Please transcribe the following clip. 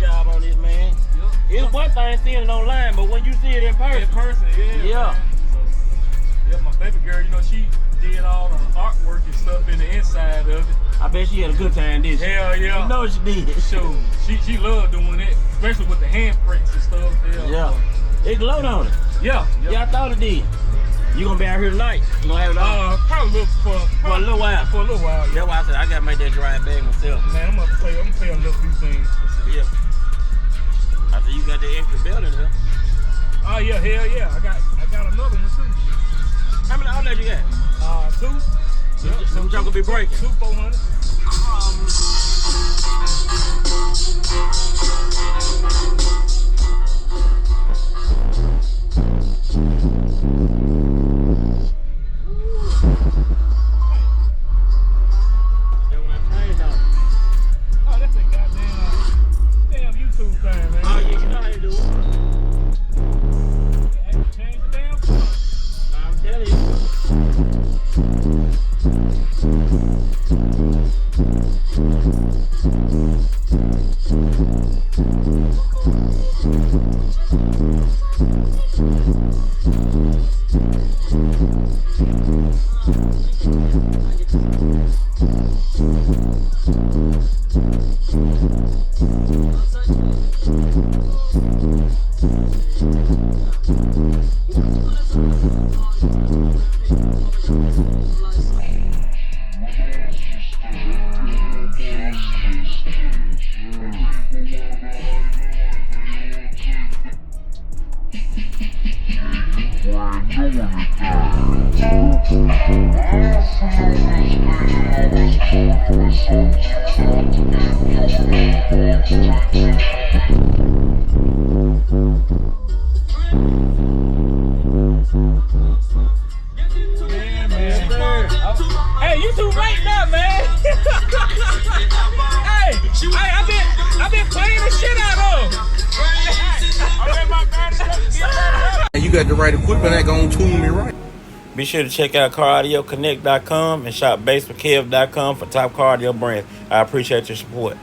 job on this, man. Yep. It's one thing seeing it online, but when you see it in person. Yeah. Yeah, my baby girl, you know, she did all the artwork and stuff in the inside of it. I bet she had a good time, didn't she? Hell yeah. You know she did. Sure. She loved doing it, especially with the handprints and stuff. Yeah. It glowed on it. Yeah. Yeah, I thought it did. You gonna be out here tonight? You gonna have it on? Probably for a little while. For a little while. Yeah. That's why I said I gotta make that drive back myself. Man, I'm gonna play a little few things. Yeah. I said you got that extra belt in there. Oh yeah, hell yeah. I got another one too. How many outlets you got? 2. Yep. Some y'all gonna be breaking. 2 400. Oh, that's a damn YouTube thing, man. Oh yeah, you know how you do it. Change the damn phone. I'm telling you. Hey, you too late now, man. Hey, I've been playing the shit out of. You got the right equipment that gonna tune me right. Be sure to check out CarAudioConnect.com and shop BASSWITHKEV.com for top car audio brands. I appreciate your support.